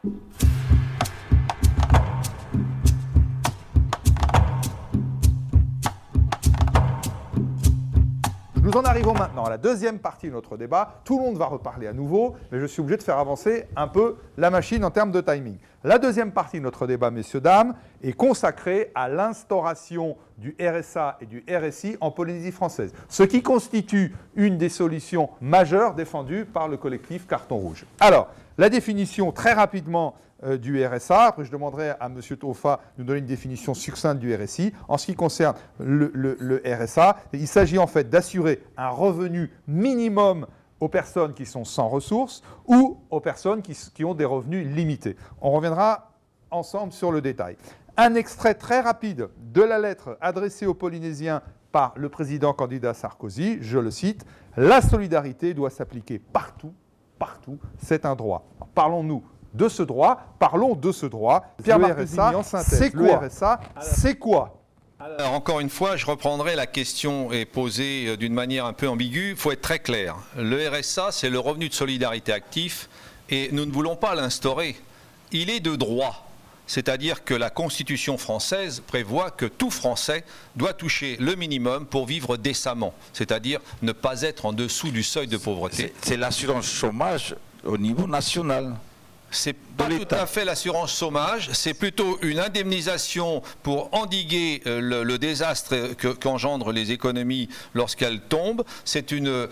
Nous en arrivons maintenant à la deuxième partie de notre débat. Tout le monde va reparler à nouveau, mais je suis obligé de faire avancer un peu la machine en termes de timing. La deuxième partie de notre débat, messieurs, dames, est consacrée à l'instauration du RSA et du RSI en Polynésie française, ce qui constitue une des solutions majeures défendues par le collectif Carton Rouge. Alors, la définition très rapidement du RSA. Après, je demanderai à M. Taufa de nous donner une définition succincte du RSI. En ce qui concerne le RSA, il s'agit en fait d'assurer un revenu minimum aux personnes qui sont sans ressources ou aux personnes qui ont des revenus limités. On reviendra ensemble sur le détail. Un extrait très rapide de la lettre adressée aux Polynésiens par le président candidat Sarkozy, je le cite, « La solidarité doit s'appliquer partout, partout, c'est un droit ». Parlons-nous de ce droit, parlons de ce droit. Pierre-Marc Pézigny en synthèse. C'est quoi? Le RSA, c'est quoi? Alors, encore une fois, je reprendrai la question est posée d'une manière un peu ambiguë. Il faut être très clair. Le RSA, c'est le revenu de solidarité actif et nous ne voulons pas l'instaurer. Il est de droit. C'est-à-dire que la Constitution française prévoit que tout Français doit toucher le minimum pour vivre décemment, c'est-à-dire ne pas être en dessous du seuil de pauvreté. C'est l'assurance chômage au niveau national. C'est pas tout à fait l'assurance chômage, c'est plutôt une indemnisation pour endiguer le désastre qu'engendrent les économies lorsqu'elles tombent. C'est une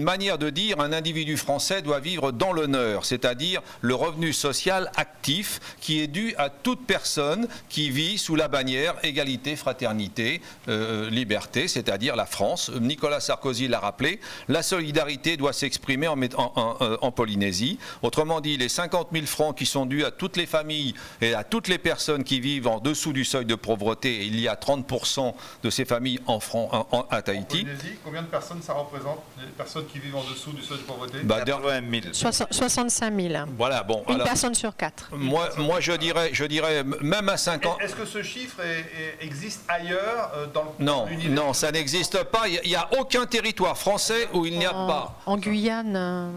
manière de dire un individu français doit vivre dans l'honneur, c'est-à-dire le revenu social actif qui est dû à toute personne qui vit sous la bannière égalité, fraternité, liberté, c'est-à-dire la France. Nicolas Sarkozy l'a rappelé, la solidarité doit s'exprimer en Polynésie. Autrement dit, les 50 000 francs qui sont dus à toutes les familles et à toutes les personnes qui vivent en dessous du seuil de pauvreté, et il y a 30% de ces familles à Tahiti. En Polynésie, combien de personnes ça représente, les personnes qui vivent en dessous du seuil de pauvreté? 80 000. 65 000. Voilà, bon. Une personne sur 4. Moi je dirais même à 50... Est-ce que ce chiffre existe ailleurs dans le Non, non, ça n'existe pas. Il n'y a aucun territoire français où il n'y a pas. En Guyane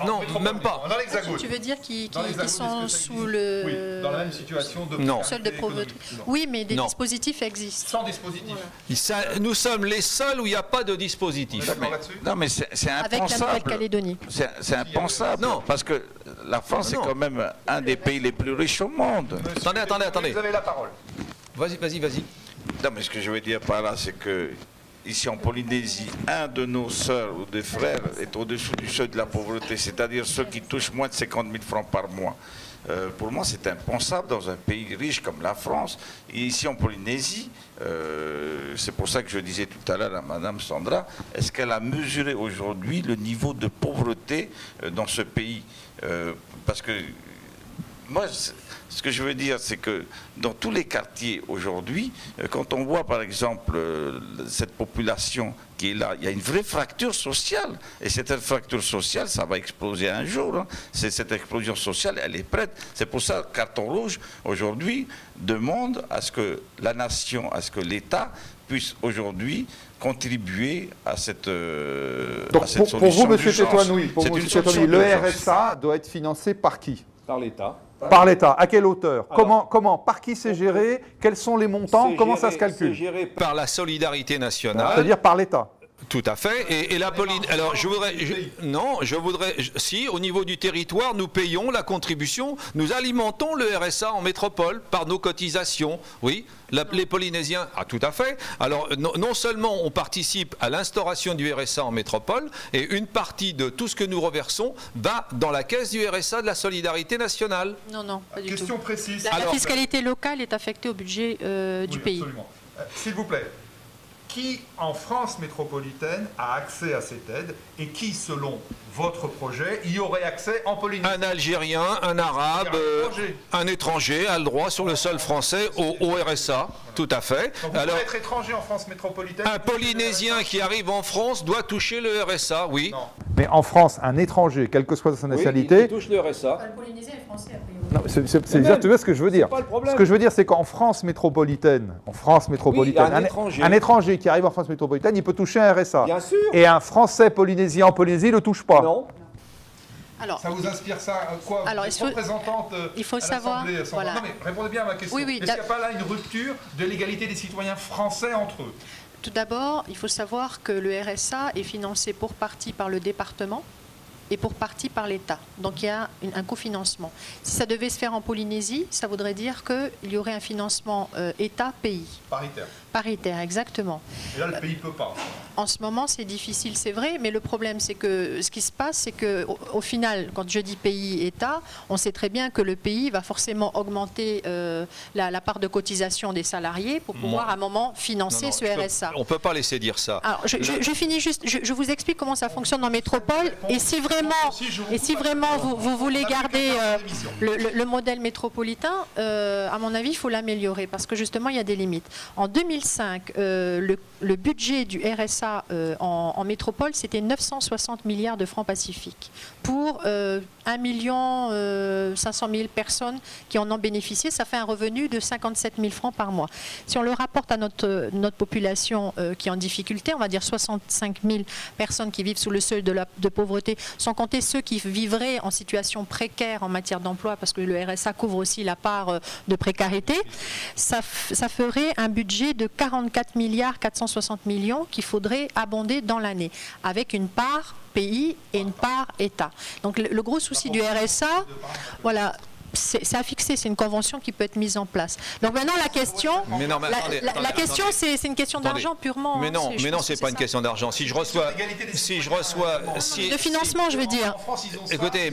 Non, même pas. Dans l'Hexagone. Tu veux dire qui sont sous le oui, dans la même situation de seuil de pauvreté. Oui, mais des dispositifs existent. Sans dispositif. Voilà. Nous sommes les seuls où il n'y a pas de dispositif. Non, mais c'est impensable. Avec la Nouvelle-Calédonie. C'est impensable. Non, parce que la France est quand même un des pays les plus riches au monde. Attendez. Vous avez la parole. Vas-y. Non, mais ce que je veux dire par là, c'est que ici en Polynésie, un de nos sœurs ou des frères est au-dessous du seuil de la pauvreté, c'est-à-dire ceux qui touchent moins de 50 000 francs par mois. Pour moi, c'est impensable dans un pays riche comme la France. Et ici en Polynésie, c'est pour ça que je disais tout à l'heure à Madame Sandra, est-ce qu'elle a mesuré aujourd'hui le niveau de pauvreté dans ce pays? Parce que moi, ce que je veux dire, c'est que dans tous les quartiers aujourd'hui, quand on voit par exemple cette population qui est là, il y a une vraie fracture sociale. Et cette fracture sociale, ça va exploser un jour. Hein. Cette explosion sociale, elle est prête. C'est pour ça que Carton Rouge, aujourd'hui, demande à ce que la nation, à ce que l'État puisse aujourd'hui contribuer à cette, solution. Pour vous, M. Tétouanoui, le RSA doit être financé par qui? Par l'État. Par l'État. À quelle hauteur? Comment? Par qui c'est géré? Quels sont les montants? Comment ça se calcule? C'est géré par la solidarité nationale. C'est-à-dire par l'État. Tout à fait. Et la police. Alors, si, au niveau du territoire, nous payons la contribution, nous alimentons le RSA en métropole par nos cotisations. Oui, les Polynésiens. Ah, tout à fait. Alors, non seulement on participe à l'instauration du RSA en métropole, et une partie de tout ce que nous reversons va dans la caisse du RSA de la solidarité nationale. Non, pas du tout. Question précise. La fiscalité locale est affectée au budget du pays. Absolument. S'il vous plaît. Qui, en France métropolitaine, a accès à cette aide et qui, selon votre projet, y aurait accès en Polynésie? Un Algérien, un Arabe, un étranger a le droit sur le sol français au RSA, tout à fait. Donc vous pouvez être étranger en France métropolitaine? Un Polynésien qui arrive en France doit toucher le RSA, oui. Non. Mais en France, un étranger, quelle que soit sa nationalité... il touche le RSA. Le Polynésien est français, a priori. Non, c'est exactement ce que je veux dire. Ce que je veux dire, c'est qu'en France métropolitaine, un étranger qui arrive en France métropolitaine, il peut toucher un RSA. Bien sûr. Et un Français polynésien en Polynésie ne le touche pas. Non. Alors, ça vous inspire ça quoi? Alors, représentante il faut à savoir. l'Assemblée. Voilà. Non, mais répondez bien à ma question. Oui, oui, Est-ce qu'il n'y a pas là une rupture de l'égalité des citoyens français entre eux? Tout d'abord, il faut savoir que le RSA est financé pour partie par le département et pour partie par l'État. Donc il y a un cofinancement. Si ça devait se faire en Polynésie, ça voudrait dire qu'il y aurait un financement État-pays. Paritaire. Paritaire, exactement. Et là, le pays ne peut pas. En ce moment, c'est difficile, c'est vrai, mais le problème, c'est que ce qui se passe, c'est qu'au final, quand je dis pays-État, on sait très bien que le pays va forcément augmenter la part de cotisation des salariés pour pouvoir, à un moment, financer ce RSA. On ne peut pas laisser dire ça. Alors, je finis juste, je vous explique comment ça fonctionne en métropole, et si vraiment vous voulez garder le modèle métropolitain, à mon avis, il faut l'améliorer, parce que justement, il y a des limites. En 2005, le budget du RSA en métropole, c'était 960 milliards de francs pacifiques pour 1 500 000 personnes qui en ont bénéficié. Ça fait un revenu de 57 000 francs par mois. Si on le rapporte à notre population qui est en difficulté, on va dire 65 000 personnes qui vivent sous le seuil de pauvreté, sans compter ceux qui vivraient en situation précaire en matière d'emploi, parce que le RSA couvre aussi la part de précarité, ça ferait un budget de 44 milliards 460 millions qu'il faudrait abonder dans l'année, avec une part pays et une part État. Donc le gros souci du RSA, voilà, c'est à fixer, c'est une convention qui peut être mise en place. Donc maintenant la question, la question c'est une question d'argent purement. Mais non, c'est pas une question d'argent. Si je reçois, de financement, je veux dire. Écoutez,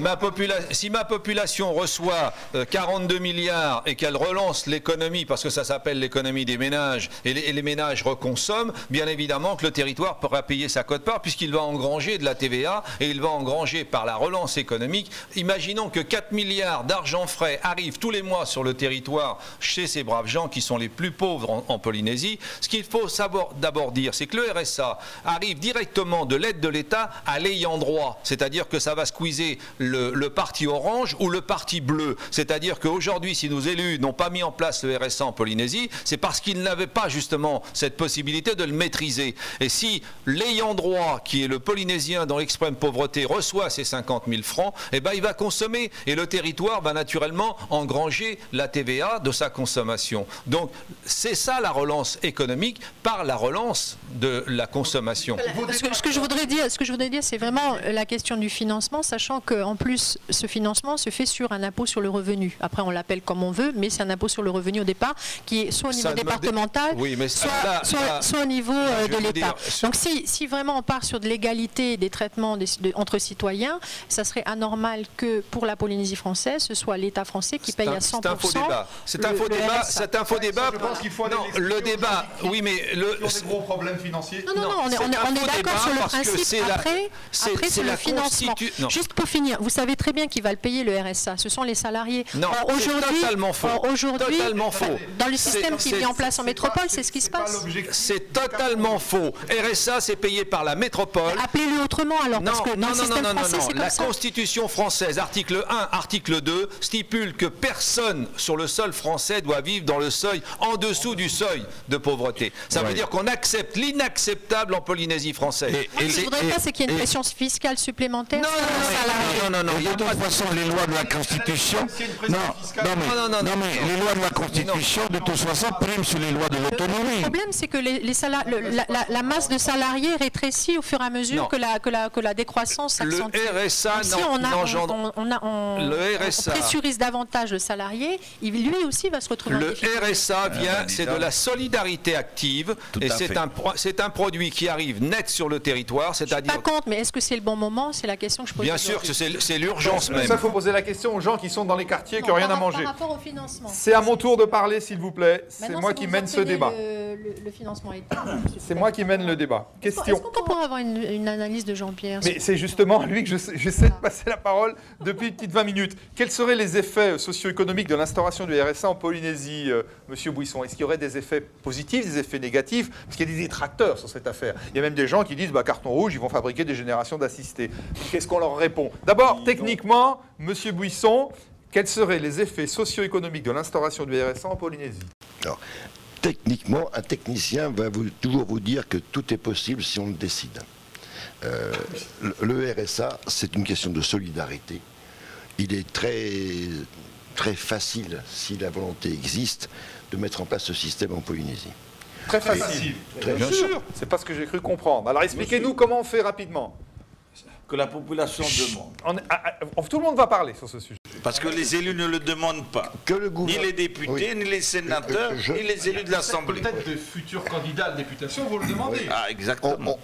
si ma population reçoit 42 milliards et qu'elle relance l'économie, parce que ça s'appelle l'économie des ménages, et les ménages reconsomment, bien évidemment que le territoire pourra payer sa quote-part puisqu'il va engranger de la TVA et il va engranger par la relance économique. Imaginons que 4 milliards d'argent frais arrivent tous les mois sur le territoire chez ces braves gens qui sont les plus pauvres en Polynésie. Ce qu'il faut d'abord dire, c'est que le RSA arrive directement de l'aide de l'État à l'ayant droit. C'est-à-dire que ça va squeezer le parti orange ou le parti bleu. C'est-à-dire qu'aujourd'hui, si nos élus n'ont pas mis en place le RSA en Polynésie, c'est parce qu'ils n'avaient pas justement cette possibilité de le maîtriser. Et si l'ayant droit, qui est le Polynésien dans l'extrême pauvreté, reçoit ces 50 000 francs, eh ben, il va consommer et le territoire va naturellement engranger la TVA de sa consommation. Donc c'est ça la relance économique par la relance de la consommation. Ce que je voudrais dire, c'est vraiment la question du financement, sachant qu'en plus ce financement se fait sur un impôt sur le revenu. Après on l'appelle comme on veut, mais c'est un impôt sur le revenu au départ qui est soit au niveau départemental, soit au niveau de l'État. Donc si vraiment on part sur de l'égalité des traitements entre citoyens, ça serait anormal que pour la Polynésie française, ce soit l'État français qui paye à 100%. C'est un faux débat. C'est un faux débat. Je pense qu'il faut aller le débat. Oui, mais sur des gros problèmes financiers. Non, on est d'accord sur le principe. Après, c'est le financement. Juste pour finir, vous savez très bien qui va le payer le RSA. Ce sont les salariés. Non, c'est totalement faux. Aujourd'hui, faux. Dans le système qui est mis en place en métropole, c'est ce qui se passe. C'est totalement faux. RSA, c'est payé par la métropole. Appelez-le autrement alors, parce que dans le système français, c'est comme ça. La Constitution française, article 1, article 2, stipule que personne sur le sol français doit vivre dans le seuil, en dessous du seuil de pauvreté. Ça veut dire qu'on accepte l'inacceptable en Polynésie française. Ce que je voudrais pas, c'est qu'il y ait une pression fiscale supplémentaire. Non. De toute façon, les lois de la Constitution. Non, mais les lois de la Constitution, de toute façon, priment sur les lois de l'autonomie. Le problème, c'est que la masse de salariés rétrécit au fur et à mesure que la décroissance s'accentue. Le RSA on pressurise davantage le salarié, lui aussi va se retrouver en difficulté. Le RSA c'est de la solidarité active, et c'est un produit qui arrive net sur le territoire. Je ne suis pas contre, mais est-ce que c'est le bon moment? C'est la question que je pose. Bien sûr que c'est l'urgence même. Ça, il faut poser la question aux gens qui sont dans les quartiers, qui n'ont rien à manger. Par rapport au financement. C'est à mon tour de parler, s'il vous plaît. C'est moi qui mène ce débat. Le financement est... C'est moi qui mène le débat. Question. Est-ce qu'on pourrait avoir une analyse de Jean-Pierre? Mais c'est justement à lui que j'essaie de passer la parole depuis une petite 20 minutes. Quels seraient les effets socio-économiques de l'instauration du RSA en Polynésie, Monsieur Buisson? Est-ce qu'il y aurait des effets positifs, des effets négatifs? Parce qu'il y a des détracteurs sur cette affaire. Il y a même des gens qui disent, carton rouge, ils vont fabriquer des générations d'assistés. Qu'est-ce qu'on leur répond? D'abord, techniquement, Monsieur Buisson, quels seraient les effets socio-économiques de l'instauration du RSA en Polynésie? Alors, techniquement, un technicien va toujours vous dire que tout est possible si on le décide. Le RSA, c'est une question de solidarité. il est très facile, si la volonté existe, de mettre en place ce système en Polynésie. Très facile. Bien sûr. C'est pas ce que j'ai cru comprendre. Alors expliquez-nous comment on fait rapidement. Que la population demande. Tout le monde va parler sur ce sujet. Parce que les élus ne le demandent pas. Que le Ni les députés, ni les sénateurs, ni les élus de l'Assemblée. Peut-être de futurs candidats à la députation, vous le demandez. Ah, exactement.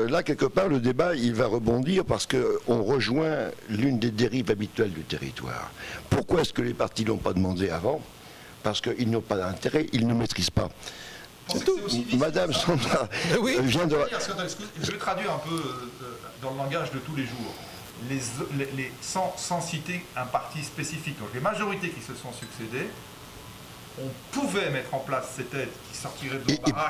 Là, quelque part, le débat, il va rebondir parce qu'on rejoint l'une des dérives habituelles du territoire. Pourquoi est-ce que les partis ne l'ont pas demandé avant? Parce qu'ils n'ont pas d'intérêt, ils ne maîtrisent pas. C'est tout. Madame Sandra vient de... Je vais traduire un peu dans le langage de tous les jours. Sans citer un parti spécifique. Donc les majorités qui se sont succédées, on pouvait mettre en place cette aide qui sortirait de l'embarras.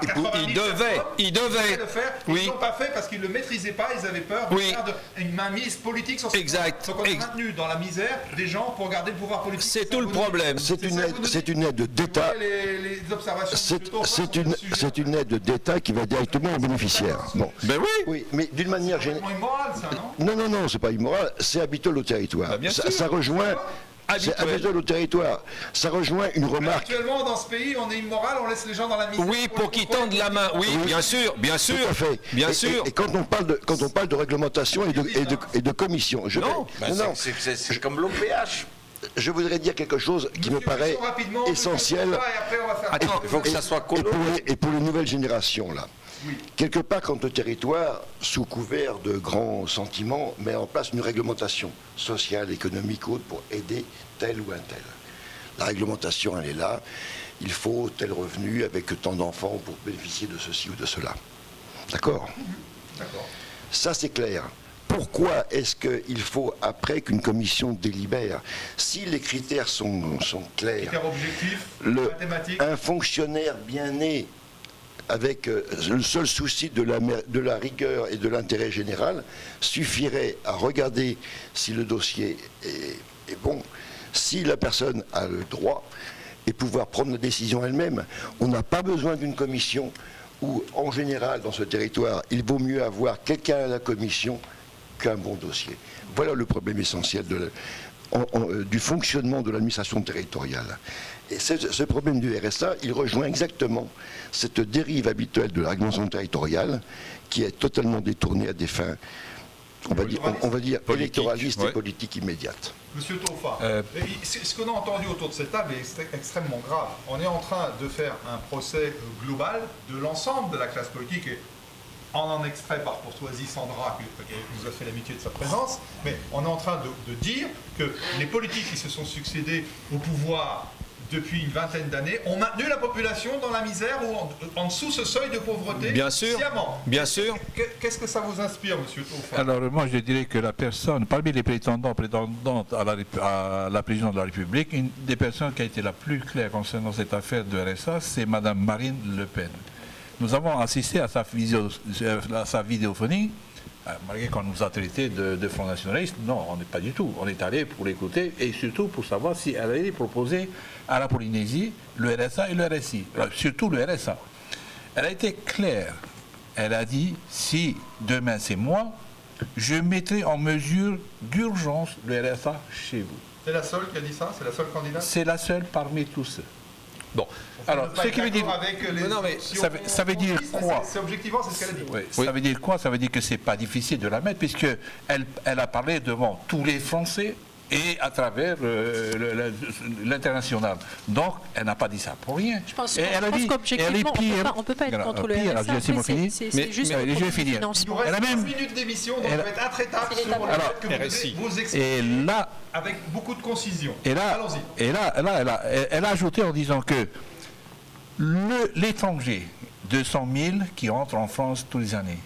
Ils devaient le faire. Ils ne l'ont pas fait parce qu'ils ne le maîtrisaient pas, ils avaient peur de faire une mainmise politique sur ce point. Donc on a maintenu dans la misère des gens pour garder le pouvoir politique. C'est tout le problème. C'est une aide d'État. C'est une aide d'État qui va directement aux bénéficiaires. Bon. Ben oui, mais d'une manière générale. C'est immoral, ça, non? Non, c'est pas immoral. C'est habituel au territoire. Ça rejoint. C'est habituel au territoire. Ça rejoint une remarque. Actuellement, dans ce pays, on est immoral, on laisse les gens dans la misère. Oui, pour qu'ils tendent la main. Oui, bien sûr, bien sûr. Tout à fait. Bien sûr. Et quand on parle de réglementation et de commission, c'est comme l'OPH. Je voudrais dire quelque chose qui me paraît essentiel. Il faut que ça soit colo. Et pour les nouvelles générations, là. Oui. Quelque part, quand le territoire, sous couvert de grands sentiments, met en place une réglementation sociale, économique ou autre pour aider tel ou un tel. La réglementation, elle est là. Il faut tel revenu avec tant d'enfants pour bénéficier de ceci ou de cela. D'accord? D'accord. Ça, c'est clair. Pourquoi est-ce qu'il faut, après qu'une commission délibère, si les critères sont clairs, critères objectifs, mathématiques, un fonctionnaire bien né, avec le seul souci de la rigueur et de l'intérêt général, suffirait à regarder si le dossier est bon, si la personne a le droit, et pouvoir prendre la décision elle-même. On n'a pas besoin d'une commission où, en général, dans ce territoire, il vaut mieux avoir quelqu'un à la commission qu'un bon dossier. Voilà le problème essentiel du fonctionnement de l'administration territoriale. Et ce problème du RSA, il rejoint exactement cette dérive habituelle de la réglementation territoriale qui est totalement détournée à des fins, on va dire électoralistes et politiques immédiates. Monsieur Taufa, ce qu'on a entendu autour de cette table est extrêmement grave. On est en train de faire un procès global de l'ensemble de la classe politique. Et on en extrait par courtoisie Sandra, qui nous a fait l'amitié de sa présence, mais on est en train de dire que les politiques qui se sont succédés au pouvoir depuis une vingtaine d'années ont maintenu la population dans la misère ou en dessous ce seuil de pauvreté. Bien sûr. Sciemment. Bien sûr. Qu'est-ce que ça vous inspire, monsieur Taufa? Alors moi je dirais que la personne, parmi les prétendantes à la présidence de la République, une des personnes qui a été la plus claire concernant cette affaire de RSA, c'est Madame Marine Le Pen. Nous avons assisté à sa vidéophonie, malgré qu'on nous a traités de Front Nationaliste. Non, on n'est pas du tout. On est allé pour l'écouter et surtout pour savoir si elle allait proposer à la Polynésie le RSA et le RSI. Surtout le RSA. Elle a été claire. Elle a dit, si demain c'est moi, je mettrai en mesure d'urgence le RSA chez vous. C'est la seule qui a dit ça? C'est la seule candidate? C'est la seule parmi tous ceux. Bon, alors, ce qui veut dire... ça veut dire quoi? C'est objectivement, c'est ce qu'elle a dit. Oui. Ça veut dire quoi? Ça veut dire que c'est pas difficile de la mettre, puisqu'elle a parlé devant tous les Français et à travers l'international. Donc, elle n'a pas dit ça pour rien. Je pense qu'objectivement, on ne peut pas être contre le RSA. C'est juste je vais finir. Il nous reste 15 minutes d'émission, donc ça va être intraitable sur le fait que vous expliquez avec beaucoup de concision. Et là, elle a ajouté en disant que l'étranger, 200 000 qui entrent en France tous les années,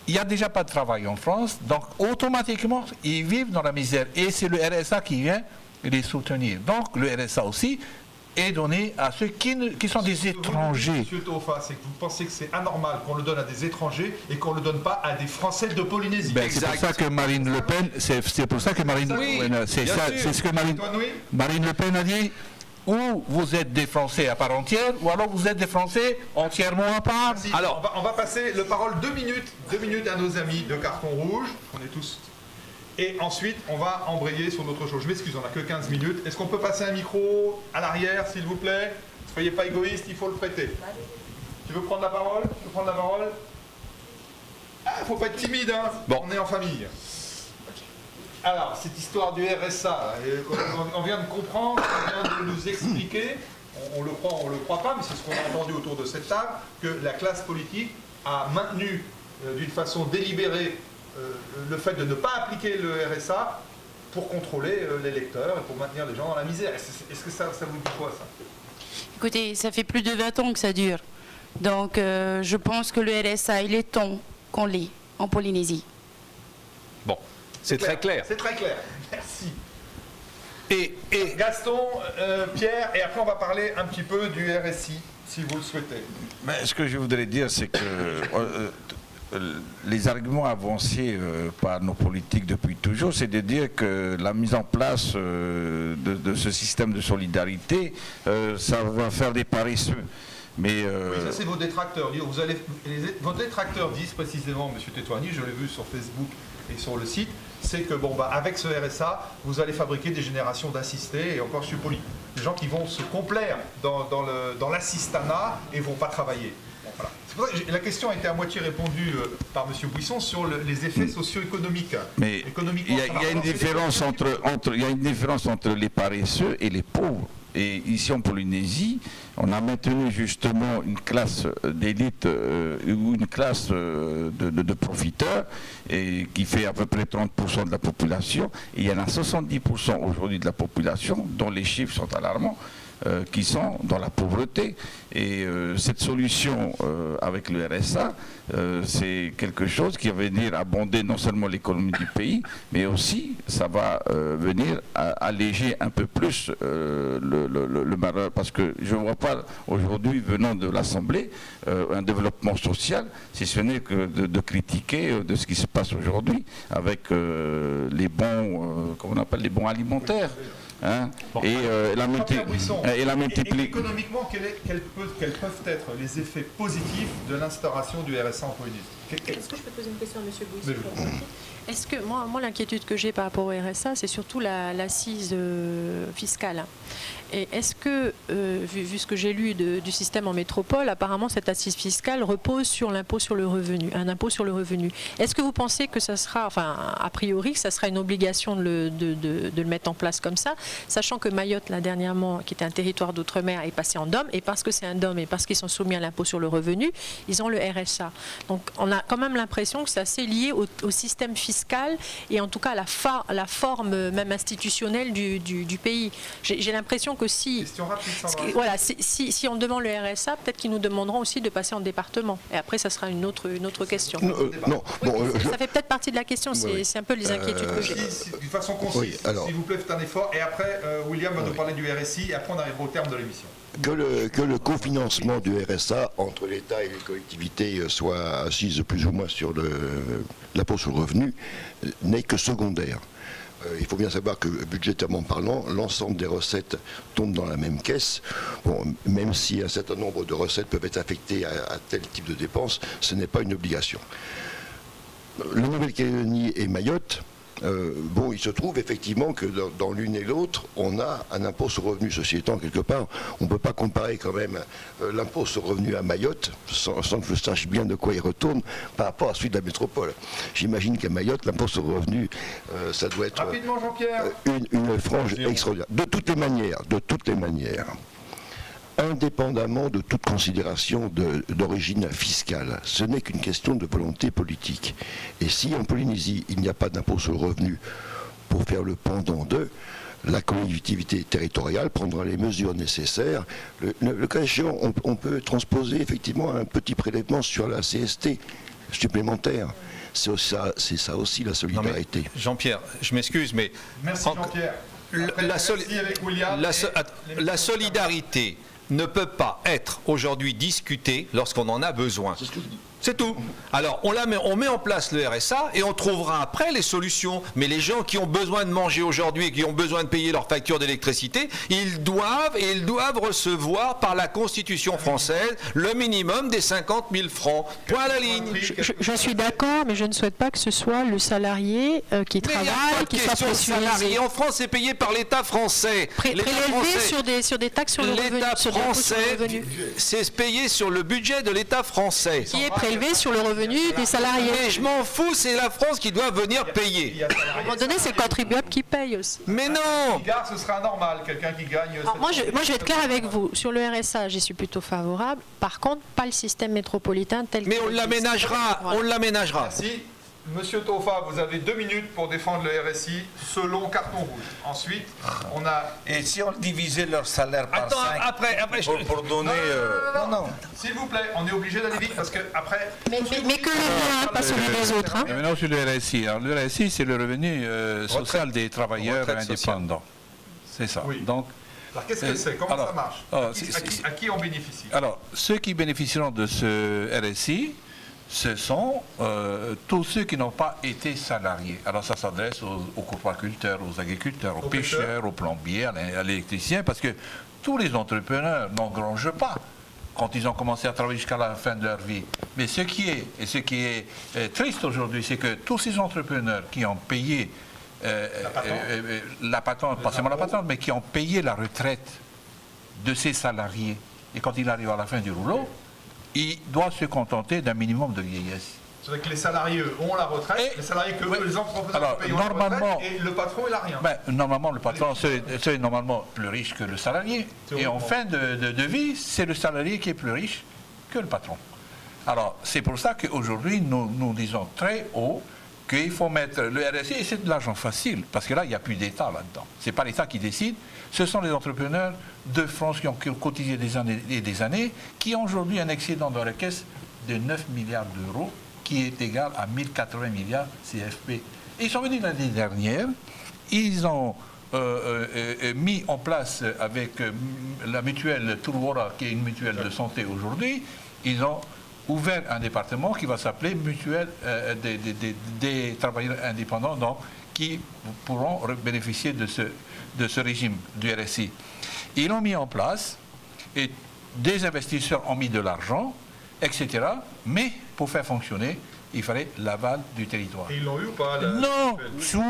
il n'y a déjà pas de travail en France, donc automatiquement, ils vivent dans la misère. Et c'est le RSA qui vient les soutenir. Donc le RSA aussi est donné à ceux qui sont des étrangers. Monsieur Taufa, c'est que vous pensez que c'est anormal qu'on le donne à des étrangers et qu'on ne le donne pas à des Français de Polynésie. C'est pour ça que Marine Le Pen, c'est pour ça que Marine Le Pen a dit. Ou vous êtes des Français à part entière, ou alors vous êtes des Français entièrement à part. Alors, on va passer la parole 2 minutes à nos amis de Carton Rouge. On est tous Et ensuite, on va embrayer sur d'autres choses. Je m'excuse, on n'a que 15 minutes. Est-ce qu'on peut passer un micro à l'arrière, s'il vous plaît? Soyez pas égoïste, il faut le prêter. Tu veux prendre la parole? Tu veux prendre la parole? Ah, faut pas être timide, hein. Bon. On est en famille. Alors, cette histoire du RSA, on vient de comprendre, on vient de nous expliquer, on le croit, on le croit pas, mais c'est ce qu'on a entendu autour de cette table, que la classe politique a maintenu d'une façon délibérée le fait de ne pas appliquer le RSA pour contrôler l'électeur et pour maintenir les gens dans la misère. Est-ce que ça vous dit quoi, ça? Écoutez, ça fait plus de 20 ans que ça dure. Donc, je pense que le RSA, il est temps qu'on l'ait en Polynésie. Bon, c'est très clair. C'est très clair, merci. Et Gaston, Pierre, et après on va parler un petit peu du RSI, si vous le souhaitez. Mais ce que je voudrais dire, c'est que les arguments avancés par nos politiques depuis toujours, c'est de dire que la mise en place de ce système de solidarité, ça va faire des paresseux. Mais oui, ça c'est vos détracteurs. Vos détracteurs disent précisément, M. Tétouani, je l'ai vu sur Facebook et sur le site, c'est que bon, bah, avec ce RSA, vous allez fabriquer des générations d'assistés, et encore je suis poli, des gens qui vont se complaire dans l'assistanat et ne vont pas travailler. Bon, voilà. C'est pour ça que la question a été à moitié répondue par M. Bouisson sur les effets socio-économiques. Mais il y a une différence entre les paresseux et les pauvres. Et ici en Polynésie, on a maintenu justement une classe d'élite ou une classe de profiteurs et qui fait à peu près 30% de la population. Et il y en a 70% aujourd'hui de la population, dont les chiffres sont alarmants, qui sont dans la pauvreté. Et cette solution avec le RSA, c'est quelque chose qui va venir abonder non seulement l'économie du pays, mais aussi ça va venir alléger un peu plus le malheur. Parce que je ne vois pas aujourd'hui, venant de l'Assemblée, un développement social, si ce n'est que de critiquer de ce qui se passe aujourd'hui avec les bons, comment on appelle, les bons alimentaires. Hein, bon, et la multiplication. Économiquement, quels peuvent être les effets positifs de l'instauration du RSA en Polynésie? Est-ce que je peux poser une question à M. Bouisson? Est-ce que moi l'inquiétude que j'ai par rapport au RSA, c'est surtout l'assise fiscale. Et est-ce que, vu ce que j'ai lu du système en métropole, apparemment cette assise fiscale repose sur l'impôt sur le revenu, un impôt sur le revenu. Est-ce que vous pensez que ça sera, enfin a priori, que ça sera une obligation de le mettre en place comme ça, sachant que Mayotte, là dernièrement, qui était un territoire d'outre-mer, est passé en DOM, et parce que c'est un DOM et parce qu'ils sont soumis à l'impôt sur le revenu, ils ont le RSA. Donc on a quand même l'impression que c'est assez lié au système fiscal et en tout cas à la forme même institutionnelle du pays. J'ai l'impression que si on demande le RSA, peut-être qu'ils nous demanderont aussi de passer en département. Et après, ça sera une autre question. Non, ça fait peut-être partie de la question. C'est un peu les inquiétudes que j'ai. De façon concise, s'il vous plaît, faites un effort. Et après, William va nous parler du RSI. Et après, on arrivera au terme de l'émission. Que le cofinancement du RSA entre l'État et les collectivités soit assise plus ou moins sur l'impôt sur le revenu n'est que secondaire. Il faut bien savoir que, budgétairement parlant, l'ensemble des recettes tombent dans la même caisse. Bon, même si un certain nombre de recettes peuvent être affectées à tel type de dépenses, ce n'est pas une obligation. La Nouvelle-Calédonie et Mayotte, bon, il se trouve effectivement que dans l'une et l'autre, on a un impôt sur revenu. Ceci étant, quelque part, on ne peut pas comparer quand même l'impôt sur revenu à Mayotte, sans que je sache bien de quoi il retourne, par rapport à celui de la métropole. J'imagine qu'à Mayotte, l'impôt sur revenu, ça doit être rapidement, Jean-Pierre, une frange extraordinaire. De toutes les manières, indépendamment de toute considération d'origine fiscale. Ce n'est qu'une question de volonté politique. Et si en Polynésie, il n'y a pas d'impôt sur le revenu pour faire le pendant d'eux, la collectivité territoriale prendra les mesures nécessaires. Le cas échéant, on peut transposer effectivement un petit prélèvement sur la CST supplémentaire. C'est ça aussi la solidarité. Jean-Pierre, je m'excuse, mais... Merci Jean-Pierre. La solidarité ne peut pas être aujourd'hui discutée lorsqu'on en a besoin. C'est tout. Alors, on met en place le RSA et on trouvera après les solutions. Mais les gens qui ont besoin de manger aujourd'hui et qui ont besoin de payer leur facture d'électricité, ils doivent recevoir par la Constitution française le minimum des 50 000 francs. Point à la ligne. Je suis d'accord, mais je ne souhaite pas que ce soit le salarié qui travaille, qui soit pressurisé. En France, c'est payé par l'État français. Prélevé sur des taxes sur le revenu. L'État français, c'est payé sur le budget de l'État français. Qui est prélevé sur le revenu des salariés. Mais je m'en fous, c'est la France qui doit venir payer. À un moment donné, c'est le contribuable qui paye aussi. Mais non! Ce sera anormal, quelqu'un qui gagne... Moi, je vais être clair avec vous. Sur le RSA, j'y suis plutôt favorable. Par contre, pas le système métropolitain tel que... Mais on l'aménagera, on l'aménagera. Merci. Monsieur Tofa, vous avez 2 minutes pour défendre le RSI selon carton rouge. Ensuite, on a... Et si on divisait leur salaire par 5 après pour donner... Non. S'il vous plaît, on est obligé d'aller vite parce que après... Mais que le mien, pas celui des autres. Hein. Et maintenant sur le RSI. Alors, le RSI, c'est le revenu social des travailleurs indépendants. C'est ça. Oui. Donc, alors qu'est-ce que c'est? Comment ça marche? À qui on bénéficie? Alors, ceux qui bénéficieront de ce RSI, ce sont tous ceux qui n'ont pas été salariés. Alors ça s'adresse aux copropriétaires, aux agriculteurs, aux pêcheurs, aux plombiers, à l'électricien, parce que tous les entrepreneurs n'engrangent pas quand ils ont commencé à travailler jusqu'à la fin de leur vie. Mais ce qui est triste aujourd'hui, c'est que tous ces entrepreneurs qui ont payé la patente, pas seulement la patente, mais qui ont payé la retraite de ces salariés, et quand il arrive à la fin du rouleau, il doit se contenter d'un minimum de vieillesse. C'est-à-dire que les salariés ont la retraite, les salariés que les entrepreneurs payent la retraite, et le patron, il n'a rien. Normalement, le patron, c'est normalement plus riche que le salarié. Et en fin de vie, c'est le salarié qui est plus riche que le patron. Alors, c'est pour ça qu'aujourd'hui, nous disons très haut qu'il faut mettre le RSI, et c'est de l'argent facile, parce que là, il n'y a plus d'État là-dedans. Ce n'est pas l'État qui décide, ce sont les entrepreneurs de France qui ont cotisé des années et des années, qui ont aujourd'hui un excédent dans la caisse de 9 milliards d'euros, qui est égal à 1080 milliards CFP. Ils sont venus l'année dernière, ils ont mis en place avec la mutuelle Tourvora, qui est une mutuelle de santé aujourd'hui, ils ont ouvert un département qui va s'appeler Mutuelle des travailleurs indépendants, donc, qui pourront bénéficier de ce régime du RSI. Ils l'ont mis en place et des investisseurs ont mis de l'argent, etc. Mais pour faire fonctionner, il fallait l'aval du territoire. Et ils l'ont eu ou pas? Non, sous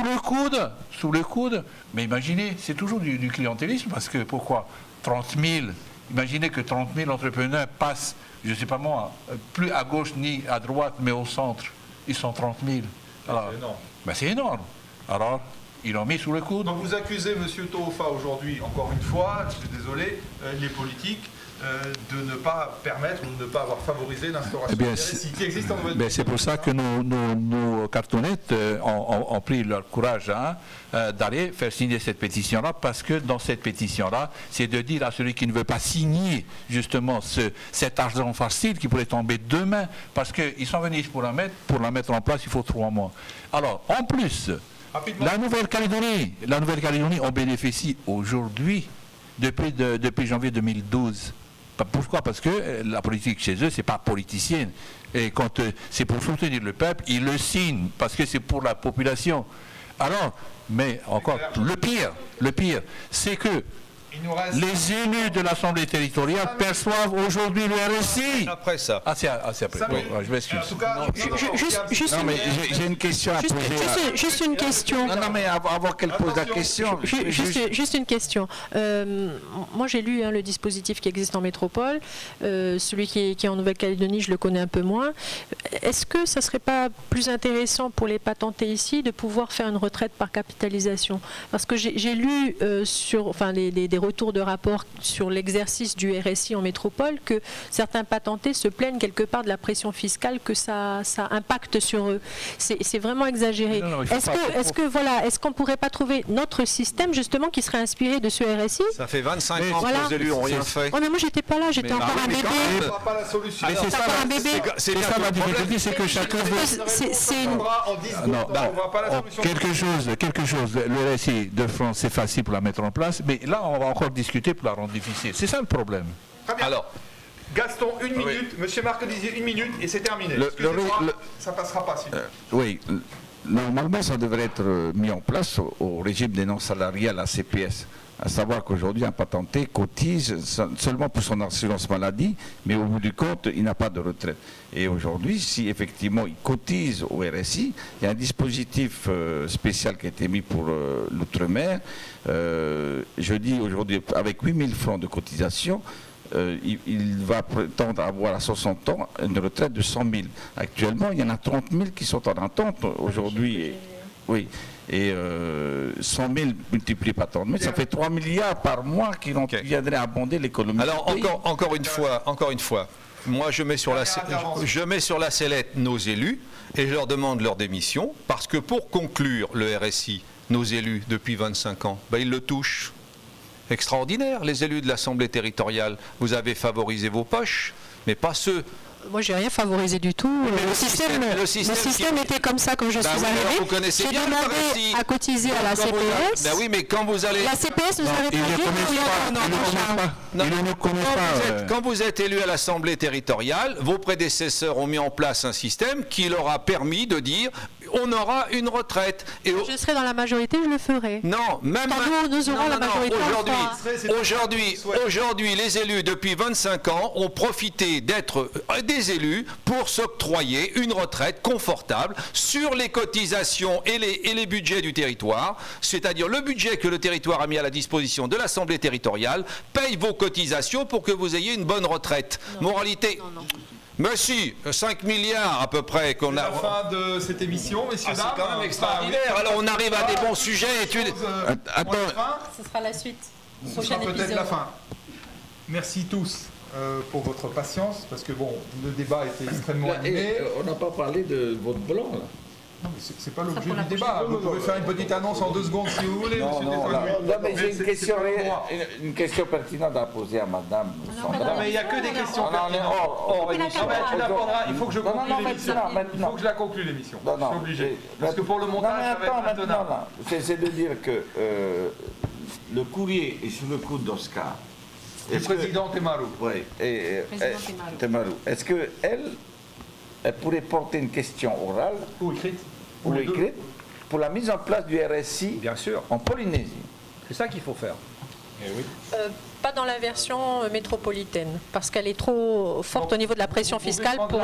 le coude. Mais imaginez, c'est toujours du clientélisme, parce que pourquoi 30 000, imaginez que 30 000 entrepreneurs passent, je ne sais pas moi, plus à gauche ni à droite, mais au centre. Ils sont 30 000. Alors, c'est énorme. C'est énorme. Alors, ils l'ont mis sous le coude. Donc vous accusez M. Tofa aujourd'hui, encore une fois, je suis désolé, les politiques de ne pas permettre ou de ne pas avoir favorisé l'instauration du RSI qui existe en Nouvelle-Zélande. C'est pour ça que nos cartonnettes ont pris leur courage d'aller faire signer cette pétition-là, parce que dans cette pétition-là, c'est de dire à celui qui ne veut pas signer justement cet argent facile qui pourrait tomber demain, parce qu'ils sont venus pour la mettre en place, il faut 3 mois. Alors, en plus, la Nouvelle-Calédonie en bénéficie aujourd'hui, depuis janvier 2012. Pourquoi? Parce que la politique chez eux, c'est pas politicienne. Et quand c'est pour soutenir le peuple, ils le signent, parce que c'est pour la population. Alors, mais encore, le pire, c'est que les élus de l'Assemblée territoriale perçoivent aujourd'hui le RSI. Après ça. C'est après. Oui, je m'excuse. J'ai une question à poser. Juste une question. Non, mais avant qu'elle pose la question. Juste une question. Moi, j'ai lu le dispositif qui existe en métropole. Celui qui est en Nouvelle-Calédonie, je le connais un peu moins. Est-ce que ça ne serait pas plus intéressant pour les patentés ici de pouvoir faire une retraite par capitalisation? Parce que j'ai lu des retours de rapport sur l'exercice du RSI en métropole, que certains patentés se plaignent quelque part de la pression fiscale que ça impacte sur eux. C'est vraiment exagéré. Est-ce qu'on ne pourrait pas trouver notre système justement qui serait inspiré de ce RSI? Ça fait 25 ans que les élus n'ont rien fait. Oh, mais moi j'étais pas là, j'étais encore un bébé. C'est ça la difficulté, c'est que chacun quelque chose. Le RSI de France, c'est facile pour la mettre en place, mais là on va encore discuter pour la rendre difficile. C'est ça le problème. Alors, Gaston, une minute. Monsieur Marc Dizier, une minute et c'est terminé. Ça passera pas sinon. Oui, normalement ça devrait être mis en place au régime des non-salariés à la CPS. À savoir qu'aujourd'hui, un patenté cotise seulement pour son assurance maladie, mais au bout du compte, il n'a pas de retraite. Et aujourd'hui, si effectivement il cotise au RSI, il y a un dispositif spécial qui a été mis pour l'outre-mer. Je dis aujourd'hui, avec 8 000 francs de cotisation, il va prétendre avoir à 60 ans une retraite de 100 000. Actuellement, il y en a 30 000 qui sont en attente aujourd'hui. Oui. Et 100 000 multipliés par 30 000, ça fait 3 milliards par mois qui viendraient abonder l'économie. Alors encore une fois, moi je mets sur la sellette nos élus et je leur demande leur démission parce que pour conclure le RSI, nos élus depuis 25 ans, ben, ils le touchent. Extraordinaire, les élus de l'Assemblée territoriale, vous avez favorisé vos poches, mais pas ceux. Moi, j'ai rien favorisé du tout. Le système était comme ça quand je suis arrivée. J'ai demandé à cotiser à la CPS. Ben oui, mais quand vous allez... La CPS nous avait pas Quand vous êtes élu à l'Assemblée territoriale, vos prédécesseurs ont mis en place un système qui leur a permis de dire on aura une retraite. Et je serai dans la majorité, je le ferai. Non, même nous aurons la majorité. Aujourd'hui, les élus depuis 25 ans ont profité d'être des élus pour s'octroyer une retraite confortable sur les cotisations et les budgets du territoire, c'est-à-dire le budget que le territoire a mis à la disposition de l'Assemblée territoriale paye vos cotisations pour que vous ayez une bonne retraite. Non. Moralité. Non. Mais si, 5 milliards à peu près qu'on a... C'est la fin de cette émission, messieurs, dames. C'est quand même extraordinaire. Alors on arrive à des bons sujets. Attends. Ce sera la suite. Ce sera peut-être la fin. Merci tous pour votre patience, parce que bon, le débat était extrêmement animé. On n'a pas parlé de votre blanc, là. Non, mais c'est pas l'objet du débat. Vous pouvez faire une petite annonce en 2 secondes si vous voulez, monsieur Desfonduis. Non, mais j'ai une question pertinente à poser à madame Sandra. Non, mais il n'y a que des questions pertinentes. Il faut que je conclue l'émission. Il faut que je la conclue l'émission. Je suis obligé. Parce que pour le montage, ça va être intenable. C'est de dire que le courrier est sous le coude d'Oscar. Le président Temaru. Oui, Temaru. Est-ce qu'elle pourrait porter une question orale ou écrite pour la mise en place du RSI bien sûr. En Polynésie. C'est ça qu'il faut faire. Oui. Pas dans la version métropolitaine, parce qu'elle est trop forte au niveau de la pression fiscale pour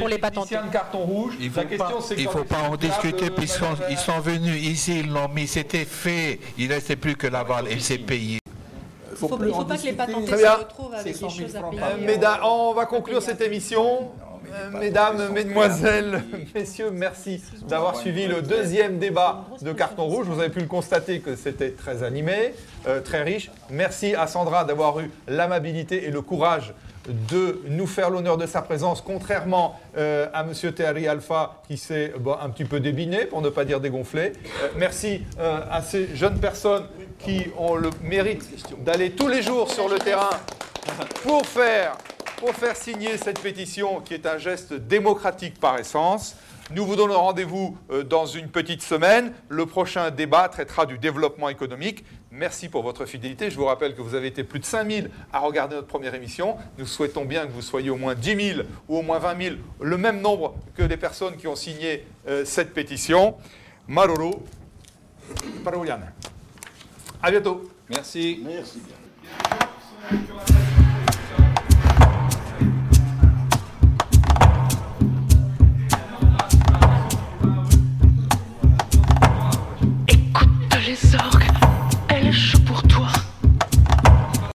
les patentés. Carton rouge. Il ne faut pas en discuter, puisqu'ils sont venus ici, ils l'ont mis, c'était fait, il ne restait plus que l'aval et c'est payé. Il ne faut pas que les patentés se retrouvent avec des choses à payer. Mesdames, on va conclure cette émission. Mesdames, mesdemoiselles, messieurs, merci d'avoir suivi le 2e débat de Carton Rouge. Vous avez pu le constater que c'était très animé, très riche. Merci à Sandra d'avoir eu l'amabilité et le courage de nous faire l'honneur de sa présence, contrairement à M. Terry Alpha qui s'est un petit peu débiné, pour ne pas dire dégonflé. Merci à ces jeunes personnes qui ont le mérite d'aller tous les jours sur le terrain pour faire signer cette pétition qui est un geste démocratique par essence. Nous vous donnons rendez-vous dans une petite semaine. Le prochain débat traitera du développement économique. Merci pour votre fidélité. Je vous rappelle que vous avez été plus de 5 000 à regarder notre première émission. Nous souhaitons bien que vous soyez au moins 10 000 ou au moins 20 000, le même nombre que les personnes qui ont signé cette pétition. Maroro, Paroulian. À bientôt. Merci. Merci bien.